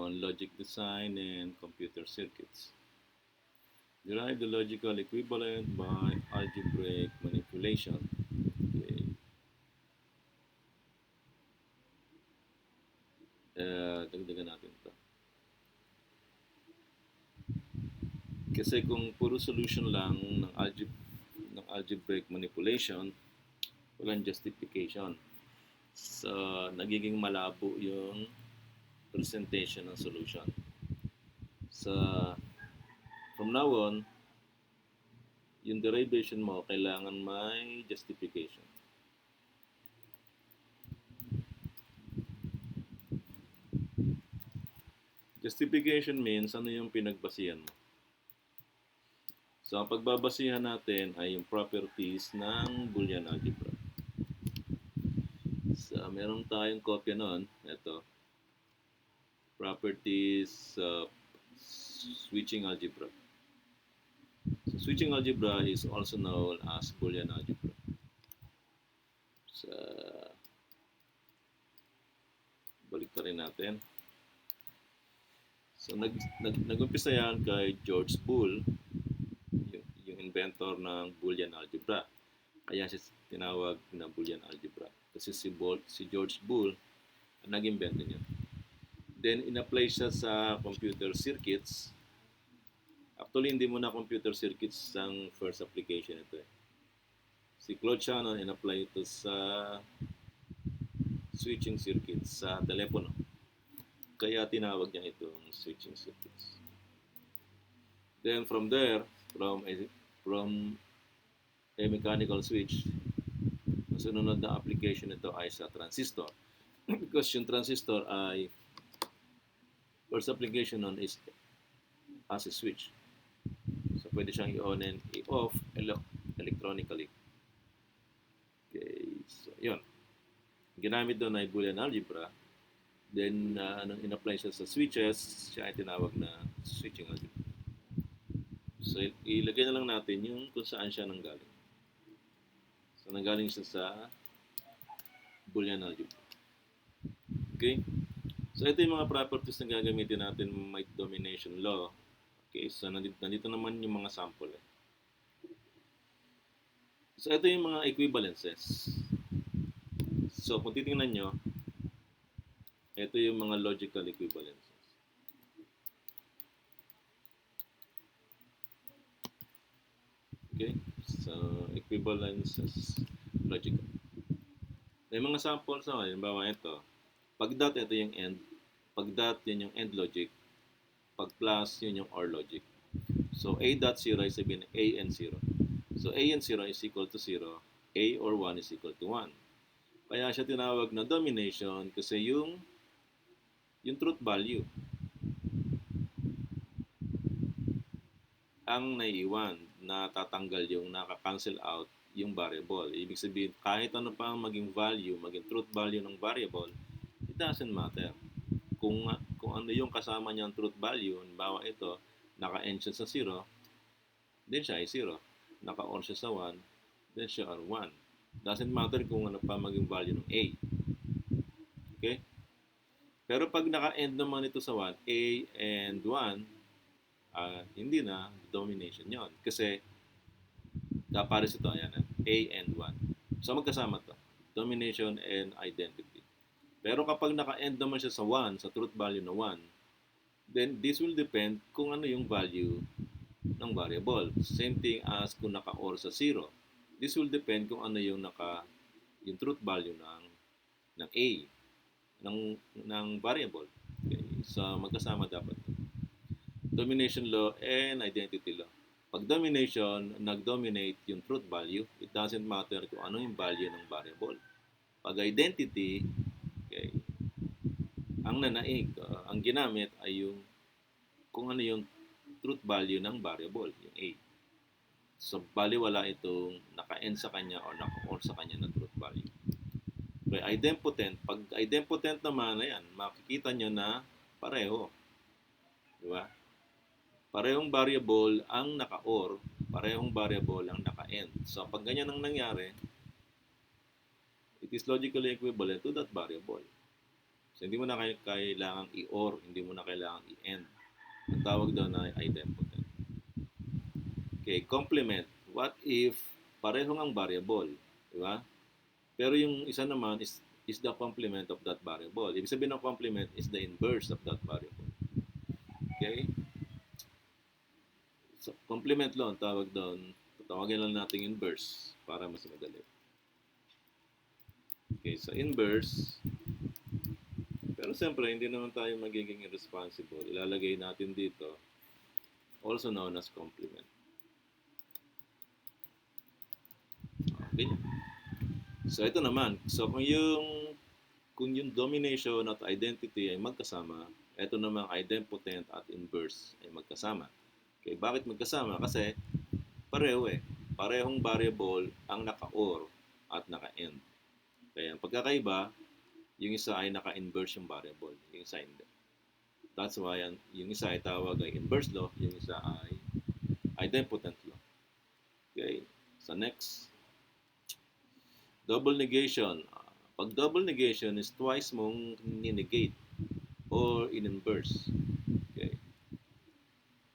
on logic design and computer circuits. Derive the logical equivalent by algebraic manipulation. Okay. Dagdagan natin ito. Kasi kung puro solution lang ng algebraic manipulation, walang justification. So, nagiging malabo yung presentation ng solution. So, from now on, yung derivation mo, kailangan may justification. Justification means ano yung pinagbasihan mo. So, ang pagbabasihan natin ay yung properties ng Boolean algebra. So, meron tayong kopya nun. Ito. Properties of switching algebra. So, switching algebra is also known as Boolean algebra. So, balik na rin natin. So, nag-umpisa yan kay George Boole, yung inventor ng Boolean algebra. Kaya siya tinawag na Boolean algebra. Kasi si George Boole ang nag-invento niya. Then, in-apply siya sa computer circuits. Actually, hindi mo na computer circuits ang first application ito eh. Si Claude Shannon in-apply ito sa switching circuits sa telepono. Kaya tinawag niya itong switching circuits. Then from there, from a mechanical switch, ang sunod na application nito ay sa transistor. Because yung transistor ay first application nun is as a switch. So pwede siyang i-on and i-off electronically. Okay, so yun. Ginamit doon ay Boolean algebra. Then, nung in-apply siya sa switches, siya ay tinawag na switching algebra. So, ilagay na lang natin yung kung saan siya nanggaling. So, nanggaling siya sa Boolean algebra. Okay? So, ito yung mga properties na gagamitin natin may domination law. Okay, so nandito naman yung mga sample. So, ito yung mga equivalences. So, kung titingnan nyo, ito yung mga logical equivalences. Okay? So, equivalences logical. May mga samples na, halimbawa ito. Pag dot, ito yung end. Pag dot, yun yung end logic. Pag plus, yun yung OR logic. So, A dot 0 is sabihin A and 0. So, A and 0 is equal to 0. A or 1 is equal to 1. Kaya siya tinawag na domination kasi yung truth value ang naiiwan, na tatanggal yung naka-cancel out yung variable. Ibig sabihin, kahit ano pa maging value, maging truth value ng variable, it doesn't matter. Kung ano yung kasama niyang truth value, halimbawa ito, naka-end siya sa 0, then siya ay 0. Naka-on siya sa 1, then siya ay 1. Doesn't matter kung ano pa maging value ng A. Okay? Pero pag naka-end naman ito sa 1, A and 1, hindi na domination yon. Kasi kapares ito, ayan, A and 1. So magkasama to, domination and identity. Pero kapag naka-end naman siya sa 1, sa truth value na 1, then this will depend kung ano yung value ng variable. Same thing as kung naka-OR sa 0. This will depend kung ano yung yung truth value ng A, ng variable. Okay? So magkasama dapat. Domination law and identity law. Pag domination, nag-dominate yung truth value, it doesn't matter kung ano yung value ng variable. Pag identity, okay, ang nanaig, ang ginamit ay yung kung ano yung truth value ng variable, yung A. So, baliwala itong naka-end sa kanya o naka-OR sa kanya na truth value. Okay, idempotent. Pag idempotent naman, ayan, makikita nyo na pareho. Diba? Parehong variable ang naka-OR, parehong variable ang naka-end. So, pag ganyan ang nangyari, it is logically equivalent to that variable. So, hindi mo na kailangang i-or, hindi mo na kailangang i-end. Ang tawag doon ay idempotent. Okay, complement. What if parehong ang variable, di ba? Pero yung isa naman is the complement of that variable. Ibig sabihin ng complement is the inverse of that variable. Okay? So, complement law ang tawag doon. Tawagin lang natin inverse para mas madali. Okay, so inverse. Pero siyempre, hindi naman tayo magiging irresponsible. Ilalagay natin dito, also known as complement. Okay. So, ito naman. So, kung yung domination at identity ay magkasama, ito namang idempotent at inverse ay magkasama. Okay, bakit magkasama? Kasi pareho eh. Parehong variable ang naka-or at naka-end. Kaya ang pagkakaiba, yung isa ay naka-inverse yung variable, yung isa hindi. That's why yung isa ay tawag ay inverse law, yung isa ay idempotent law. Okay, so next, double negation. Pag double negation is twice mong ni-negate or in-inverse. Okay.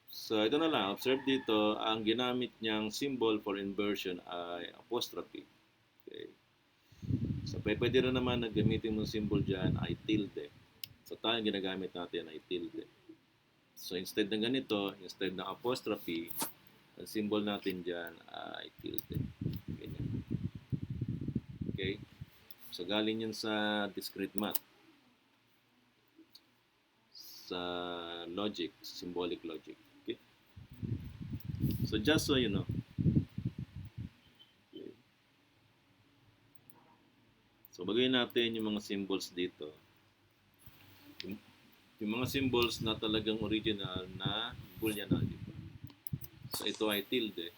So ito na lang, observe dito, ang ginamit niyang symbol for inversion ay apostrophe. Okay. So pwede rin naman na gamitin mong symbol dyan ay tilde. So tayo ginagamit natin ay tilde. So instead ng ganito, instead ng apostrophe, ang symbol natin dyan ay tilde. Ganyan. Okay. So galing yun sa discrete math. Sa logic, symbolic logic. Okay. So just so you know. Okay. So bagay natin yung mga symbols dito. Yung mga symbols na talagang original na Boolean algebra. So ito ay tilde.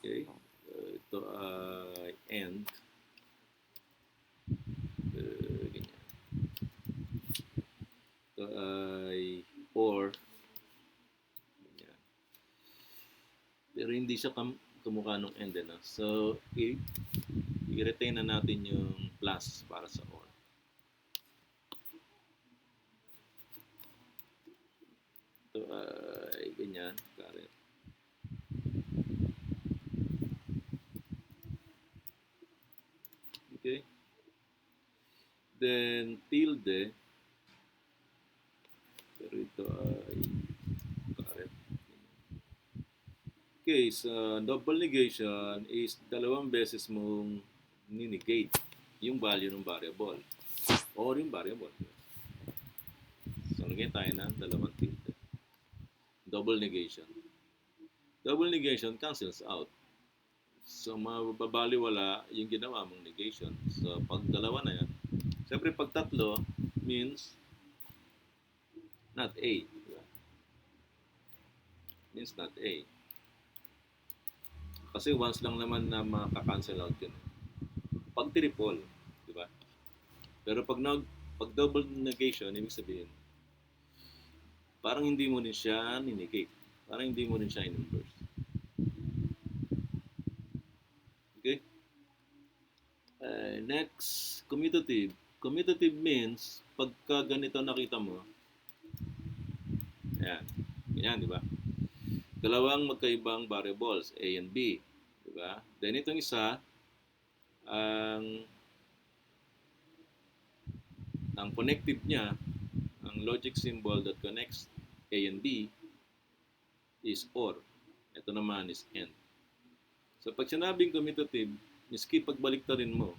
Okay. Ito ay and. Ganyan. Ito ay or. Ganyan. Pero hindi siya kamukha ng and. So i-retain na natin yung plus para sa or. Ito ay ganyan. Correct. Okay. Then tilde. Pero ito ay correct. Okay, so double negation is dalawang beses mong ni-negate yung value ng variable or yung variable. So, lagyan tayo ng dalawang tilde. Double negation. Double negation cancels out. So, mababaliwala yung ginawa mong negation. So, pag dalawa na yan, siyempre pag tatlo means not A. Diba? Means not A. Kasi once lang naman na makakancel out yun. Pag triple, di ba? Pero pag double negation, ibig sabihin, parang hindi mo rin siya ni-negate. Parang hindi mo rin siya in-inverse. Okay? Next, commutative. Commutative means, pagka ganito nakita mo, ayan, ganyan, di ba? Dalawang magkaibang variables, A and B. Di ba? Then itong isa, ang connective niya, ang logic symbol that connects A and B is OR. Ito naman is AND. So pag sinabing commutative, miski pagbaliktarin mo,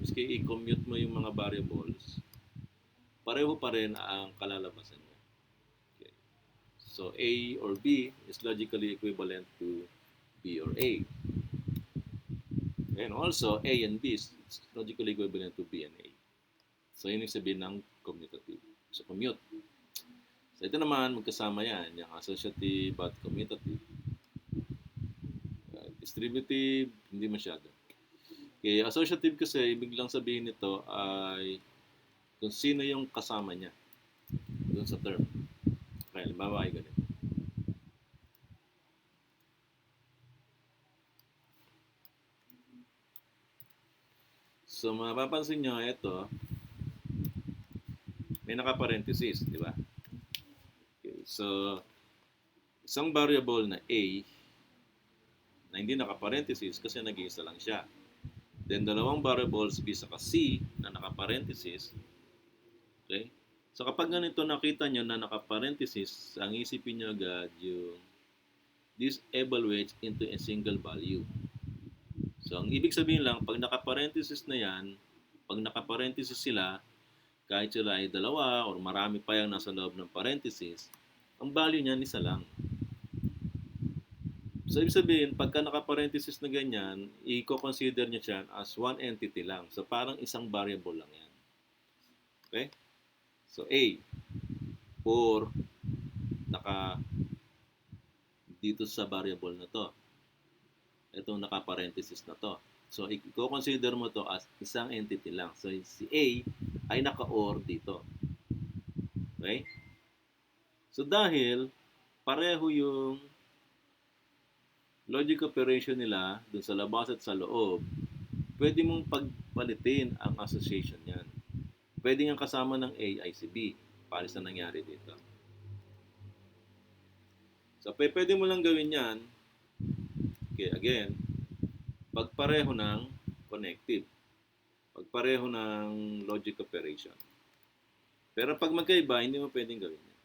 miski i-commute mo yung mga variables, pareho pa rin ang kalalabasan niya. Okay. So A or B is logically equivalent to B or A. And also, A and B is logically equivalent to B and A. So, yun yung sabihin ng commutative. So, commute. So, ito naman, magkasama yan, yung associative at commutative. Distributive, hindi masyado. Okay, associative kasi, ibig lang sabihin nito ay kung sino yung kasama niya doon sa term. Okay, halimbawa ay ganito. So, mapapansin nyo, ito, may naka-parenthesis, di ba? Okay, so, isang variable na A na hindi naka-parenthesis kasi nag-iisa lang siya. Then, dalawang variables B saka C na naka-parenthesis. Okay? So, kapag ganito nakita nyo na naka-parenthesis, ang isipin nyo agad yung this evaluates into a single value. So, ang ibig sabihin lang, pag naka-parenthesis na yan, pag naka-parenthesis sila, kahit sila ay dalawa or marami pa yung nasa loob ng parenthesis, ang value niyan isa lang. So, ibig sabihin, pagka naka-parenthesis na ganyan, i-consider niya siya as one entity lang. So, parang isang variable lang yan. Okay? So, A, or naka dito sa variable na to. Itong naka-parenthesis na to. So, i-consider mo to as isang entity lang. So, si A ay naka-OR dito. Okay? So, dahil pareho yung logic operation nila dun sa labas at sa loob, pwede mong pagpalitin ang association yan. Pwede nga kasama ng A ay si B. Pares na nangyari dito. So, pwede mo lang gawin yan. Okay, again, pagpareho ng connective. Pagpareho ng logic operation. Pero pag magkaiba, hindi mo pwedeng gawin yan.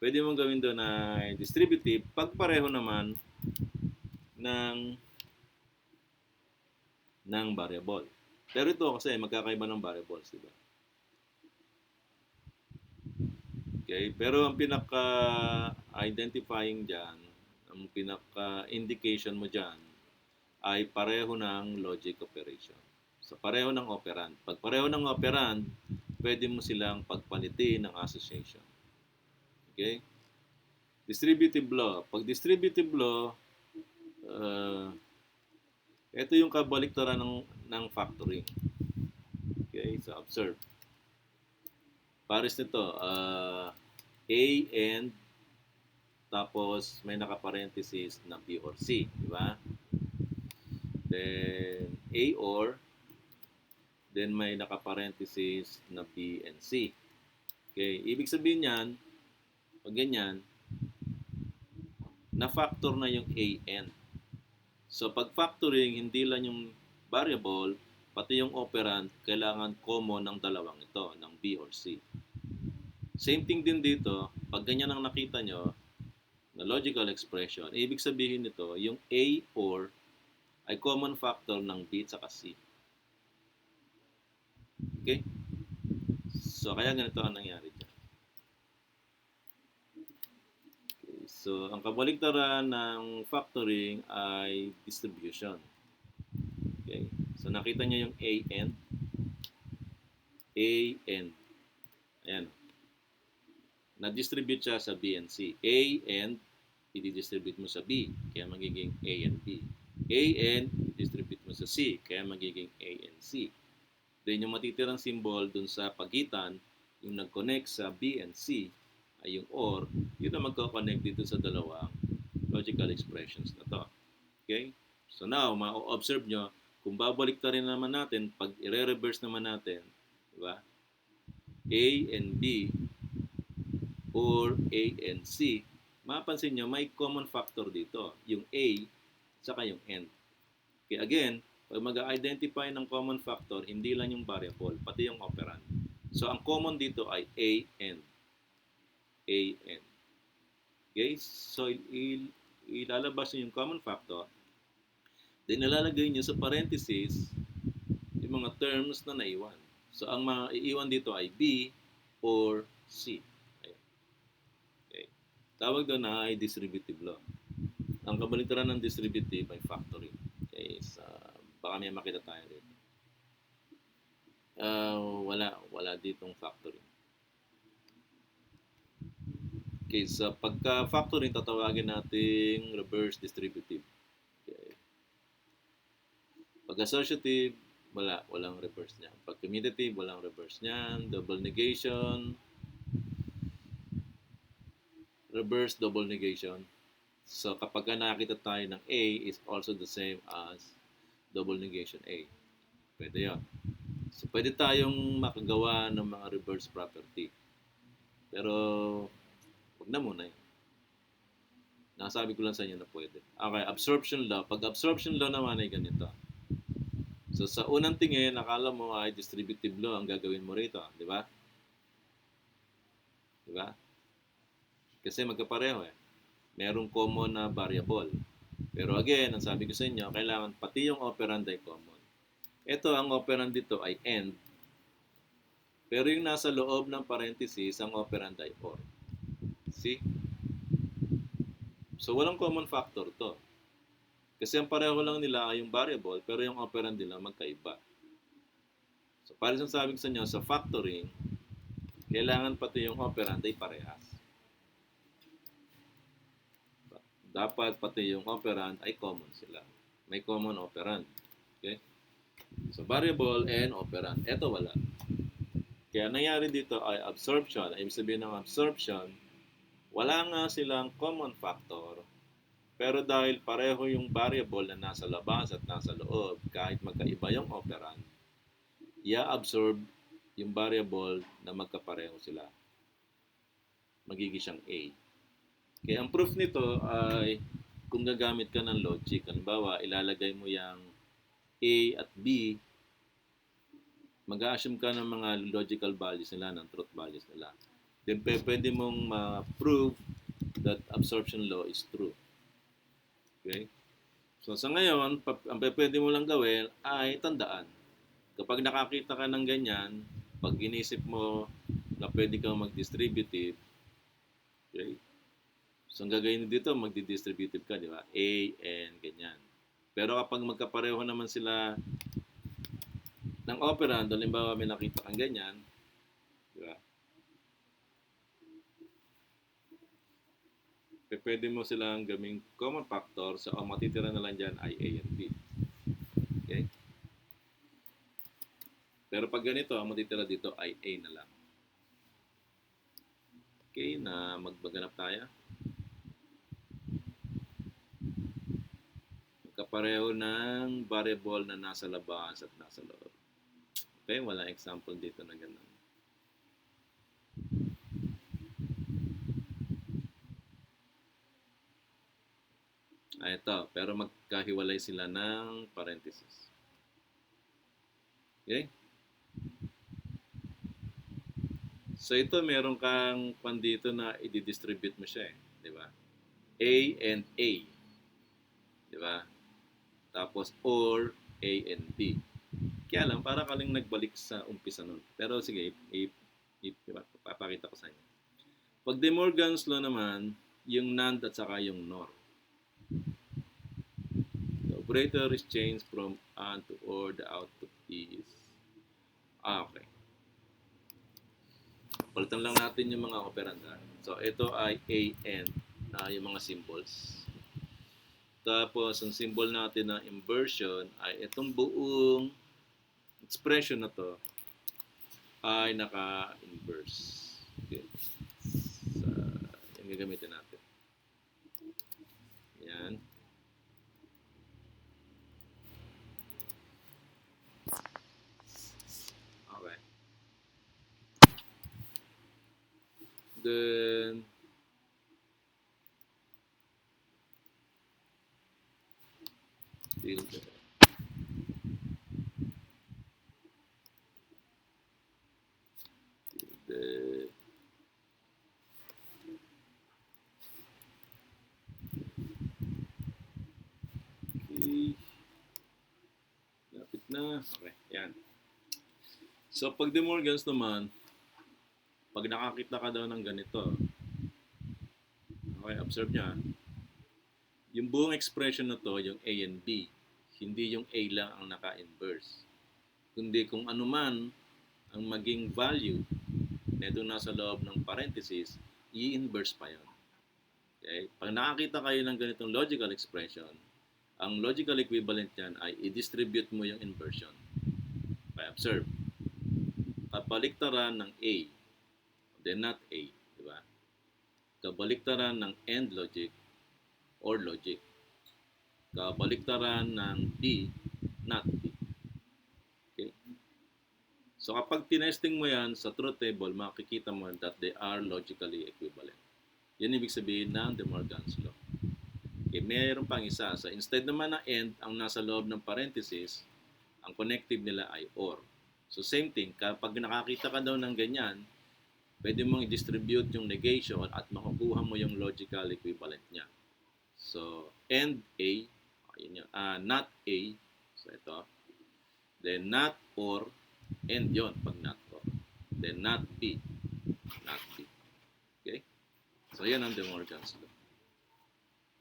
Pwede mong gawin doon na distributive, pagpareho naman ng variable. Pero ito kasi magkakaiba ng variables, di ba? Okay, pero ang pinaka-identifying dyan, ang pinaka-indication mo dyan, ay pareho ng logic operation. So, pareho ng operand. Pag pareho ng operand, pwede mo silang pagpalitin ng association. Okay? Distributive law. Pag distributive law, ito yung kabaliktaran ng factoring. Okay, so observe. Pares nito, A and tapos may naka-parenthesis na B or C, di ba? Then A or, then may naka-parenthesis na B and C. Okay, ibig sabihin niyan, pag ganyan, na-factor na yung A and. So, pag factoring, hindi lang yung variable, pati yung operand, kailangan common ng dalawang ito, ng B or C. Same thing din dito, pag ganyan ang nakita nyo, na logical expression, ibig sabihin nito, yung A or ay common factor ng B at C. Okay? So, kaya ganito ang nangyari dyan. Okay. So, ang kabaligtaran ng factoring ay distribution. Okay? So, nakita nyo yung A and. Ayan. Na-distribute siya sa B and C. A and, i-distribute mo sa B, kaya magiging A and B. A and, distribute mo sa C, kaya magiging A and C. Then yung matitirang symbol dun sa pagitan, yung nag-connect sa B and C, ay yung OR, yun na magko-connect dito sa dalawang logical expressions na to. Okay? So now, ma-observe nyo, kung babalik ta rin naman natin, pag i-reverse naman natin, diba? A and B, or A and C, mapapansin nyo, may common factor dito. Yung A, saka yung N. Okay, again, pag mag-identify ng common factor, hindi lang yung variable, pati yung operand. So, ang common dito ay A and. A and. Okay, so ilalabas nyo yung common factor, then ilalagay nyo sa parenthesis yung mga terms na naiwan. So, ang maiiwan dito ay B or C. Tawag doon na ay distributive law. Ang kabaligtaran ng distributive ay factoring. Okay, so, baka may makita tayo dito. Wala ditong factoring. Okay, so pagka-factoring, tatawagin nating reverse distributive. Okay. Pag-associative, walang reverse niyan. Pag-commutative, walang reverse niyan. Double negation, reverse double negation. So, kapag nakita tayo ng A is also the same as double negation A. Pwede yun. So, pwede tayong makagawa ng mga reverse property. Pero, wag na muna yun. Nasabi ko lang sa inyo na pwede. Okay, absorption law. Pag absorption law naman ay ganito. So, sa unang tingin, akala mo ay distributive law ang gagawin mo rito. Di ba? Di ba? Kasi magkapareho eh. Merong common na variable. Pero again, ang sabi ko sa inyo, kailangan pati yung operand ay common. Ito, ang operand dito ay and. Pero yung nasa loob ng parenthesis, ang operand ay or. See? So, walang common factor to. Kasi ang pareho lang nila ay yung variable, pero yung operand nila magkaiba. So, para sa sabi ko sa inyo, sa factoring, kailangan pati yung operand ay parehas. Dapat pati yung operand ay common sila. May common operand. Okay? So, variable and operand. Ito wala. Kaya nangyari dito ay absorption. Ibig sabihin ng absorption, wala nga silang common factor. Pero dahil pareho yung variable na nasa labas at nasa loob, kahit magkaiba yung operand, i-absorb yung variable na magkapareho sila. Magiging siyang A. Kaya ang proof nito ay kung gagamit ka ng logic. Halimbawa, ilalagay mo yung A at B, mag-assume ka ng mga logical values nila, ng truth values nila. Then pwede mong ma-prove that absorption law is true. Okay? So sa ngayon, ang pwede mo lang gawin ay tandaan. Kapag nakakita ka ng ganyan, pag inisip mo na pwede kang mag-distributive, okay? So ang gagawin dito, magdi-distributive ka, di ba? A, and ganyan. Pero kapag magkapareho naman sila ng operand, halimbawa may nakita kang ganyan, di ba? Pwede mo silang gawing common factor, so ang matitira na lang dyan ay A and B. Okay? Pero pag ganito, ang matitira dito ay A na lang. Okay, na magbaganap tayo. Magkapareho ng variable na nasa labas at nasa loob. Okay, walang example dito na ganun. Ito, pero magkahiwalay sila ng parenthesis. Okay? So ito meron kang pandito na i-distribute mo siya eh, di ba? A and A. Di ba? Tapos or A and B. Kaya lang para ka lang nagbalik sa umpisa nun. Pero sige, diba? Papakita ko sa inyo. Pag De Morgan's law naman, yung NAND at saka yung NOR. The operator is changed from AND to OR. The output is... okay. Palitan lang natin yung mga operand. So, ito ay A and yung mga symbols. Tapos, ang symbol natin na inversion ay itong buong expression na to ay naka-inverse. Okay. So, yung gagamitin natin. Yan. Okay. Then, tilde. Tilde. Okay. Lapit na. Okay, yan. So, pag De Morgan's naman, pag nakakita ka daw ng ganito, okay, observe nyo. Yung buong expression na to, yung A and B, hindi yung A lang ang naka-inverse. Kundi kung ano man ang maging value na ito nasa loob ng parenthesis, i-inverse pa yun. Okay? Pag nakakita kayo ng ganitong logical expression, ang logical equivalent yan ay i-distribute mo yung inversion. Okay, observe. Kabaliktaran ng A, then not A, di ba? Kabaliktaran ng AND logic or logic. Kabaliktaran ng D, not D. Okay? So kapag tinesting mo yan sa truth table, makikita mo that they are logically equivalent. Yan ibig sabihin ng De Morgan's Law. Okay, mayroon pang isa. So instead naman na and ang nasa loob ng parenthesis, ang connective nila ay or. So same thing, kapag nakakita ka daw ng ganyan, pwede mong i-distribute yung negation at makukuha mo yung logical equivalent niya. So and A, yun yun. Not A, so ito. Then not or, and yon pag not or. Then not B, not B. Okay? So yan ang De Morgan's Law.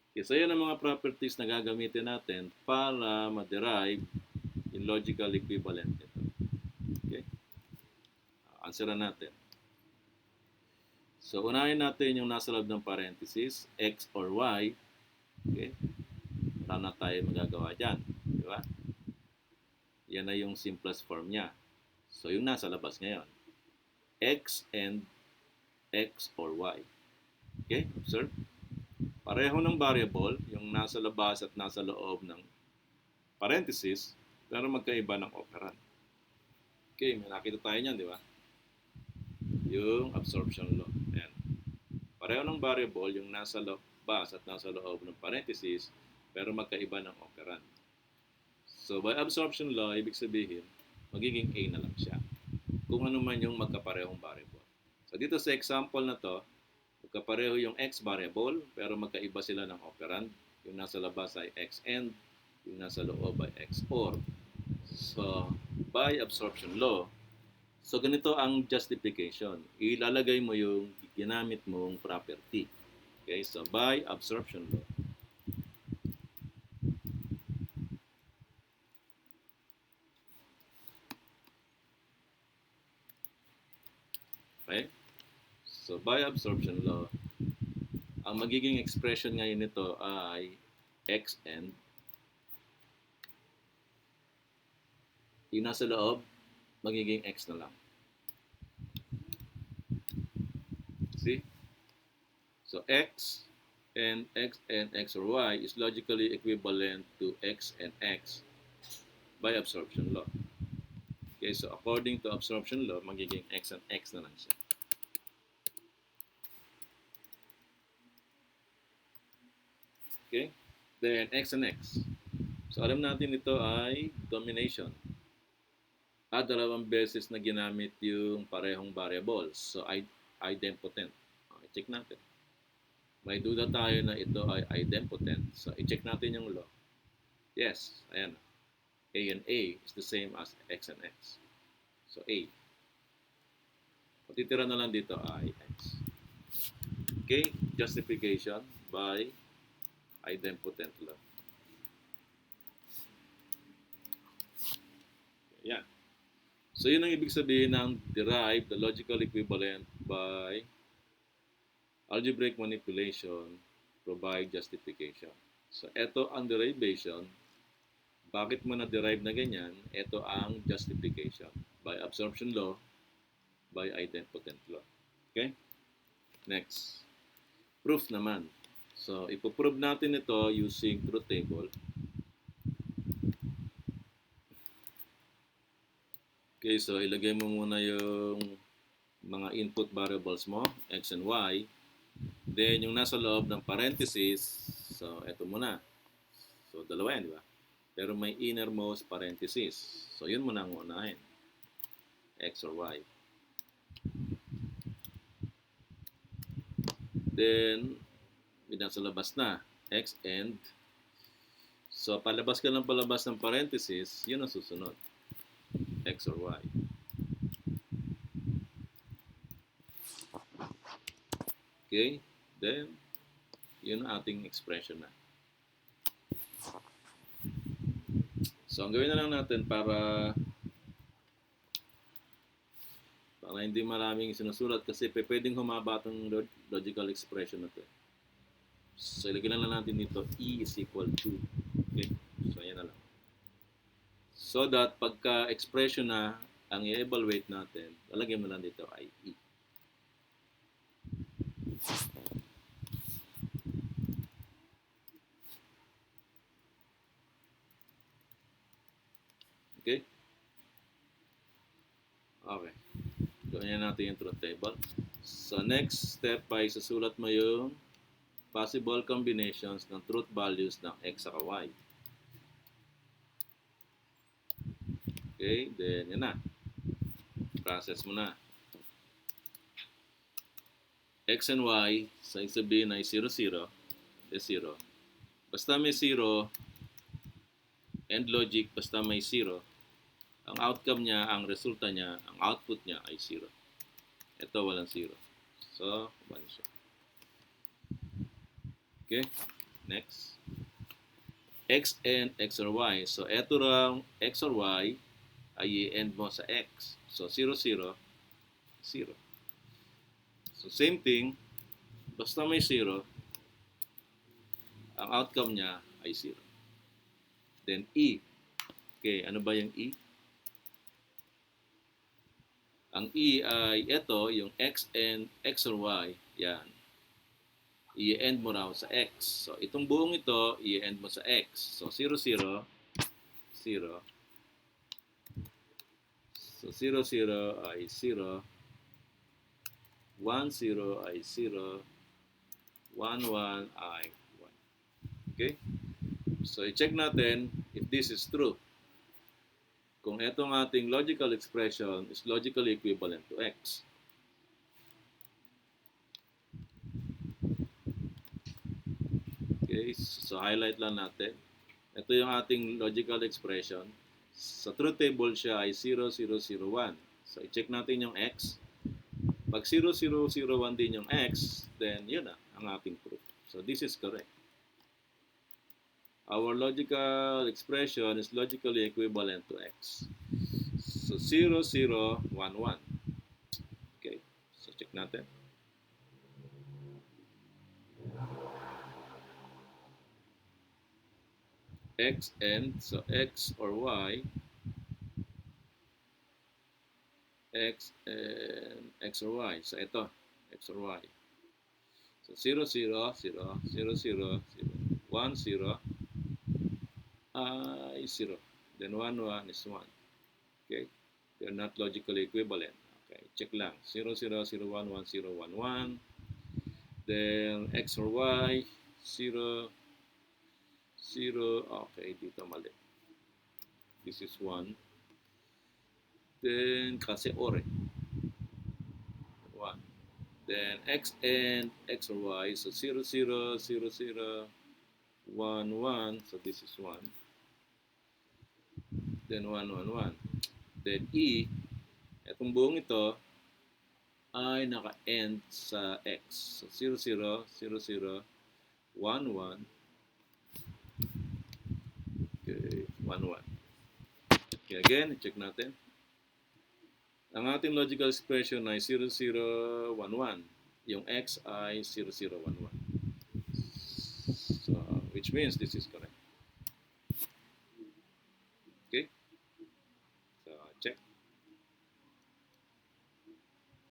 Okay, so yan ang mga properties na gagamitin natin para ma-derive yung logical equivalent nito. Okay? Answeran natin. So, unahin natin yung nasa loob ng parenthesis, x or y. Okay? Wala na tayo magagawa dyan. Di ba? Yan na yung simplest form niya. So, yung nasa labas ngayon. X and x or y. Okay? Observe. Pareho ng variable, yung nasa labas at nasa loob ng parenthesis, pero magkaiba ng operand. Okay, may nakita tayo niyan, di ba? Yung absorption law. Ayan. Pareho ng variable, yung nasa labas at nasa loob ng parenthesis, pero magkaiba ng operand. So, by absorption law, ibig sabihin, magiging A na lang siya. Kung ano man yung magkaparehong variable. So, dito sa example na to, magkapareho yung x variable, pero magkaiba sila ng operand. Yung nasa labas ay x and, yung nasa loob ay x or. So, by absorption law, so ganito ang justification. Ilalagay mo yung ginamit mong property. Okay, so by absorption law. Okay? So by absorption law, ang magiging expression ngayon nito ay x and yung nasa loob, magiging x na lang. See? So x and x or y is logically equivalent to x and x by absorption law. Okay, so according to absorption law, magiging x and x na lang siya. Okay? Then x and x. So alam natin ito ay domination. At dalawang beses na ginamit yung parehong variables. So idempotent. I-check natin. May duda tayo na ito ay idempotent. So i-check natin yung law. Yes, ayan. A and A is the same as x and x. So A. Patitira na lang dito ay x. Okay, justification by idempotent law. Yan. So yun ang ibig sabihin ng derive the logical equivalent by algebraic manipulation provide justification. So ito ang derivation. Bakit mo na-derive na ganyan? Ito ang justification by absorption law by idempotent law. Okay? Next. Proof naman. So ipoprove natin ito using truth table. Okay, so ilagay mo muna yung mga input variables mo, x and y. Then, yung nasa loob ng parenthesis, so ito muna. So, dalawa yan, di ba? Pero may innermost parenthesis. So, yun muna ang unahin. X or y. Then, yung nasa labas na, x and. So, palabas ka ng palabas ng parenthesis, yun ang susunod. X or y. Okay? Then, yun ang ating expression na. So, ang gawin na lang natin para hindi maraming sinusulat kasi pwedeng humaba itong logical expression na ito. So, ilagay na lang natin dito E is equal to. Okay? So, yan na lang. So that pagka expression na ang i-evaluate natin, lalagyan mo lang dito ay E. Okay? Ayan natin yung truth table. So next step ay susulat mo yung possible combinations ng truth values ng x at y. Okay, then yan na. Process mo na. X and y, sa sabihin ay 0, 0, is 0. Basta may 0, and logic, basta may 0, ang outcome niya, ang resulta niya, ang output niya ay 0. Ito walang 0. So, 1 siya. Okay, next. X and X or Y. So, ito lang X or Y ay i-end mo sa X. So, 0, 0, 0. So, same thing. Basta may 0, ang outcome niya ay 0. Then, E. Okay, ano ba yung E? Ang E ay ito, yung X and X or Y. Yan. I-end mo raw sa X. So, itong buong ito, i-end mo sa X. So, 0, 0, 0. So, 0, 0 ay 0. 1, 0 ay 0. 1, 1 ay 1. Okay? So, i-check natin if this is true. Kung itong ating logical expression is logically equivalent to X. Okay, so highlight lang natin. Ito yung ating logical expression. Sa truth table siya ay 0, 0, 0, 1. So, i-check natin yung X. Pag 0, 0, 0, 1 din yung X, then yun na ang ating proof. So, this is correct. Our logical expression is logically equivalent to X. So, 0, 0, 1, 1. Okay, so check natin. X and, so X or Y, X and X or Y. So, ito, X or Y. So, 0, 0, 0, 0, 0, 0, 1, 0, ay 0. Then 1, 1 is 1. Okay? They're not logically equivalent. Okay, check lang. 0, 0, 0, 1, 1, 0, 1, 1. Then X or Y, 0, 0. Okay, dito mali. This is 1. Then kasi ore. 1. Then X and X or Y, so 0, 0, 0, 0, 1, 1. So this is 1. Then 1, 1, 1. Then E, itong buong ito ay naka-end sa X. So 0, 0, 0, 0, 1, 1. Okay, 1, 1. Okay, again, check natin. Ang ating logical expression ay 0, 0, 1, 1. Yung X ay 0, 0, 1, 1. So, which means this is correct.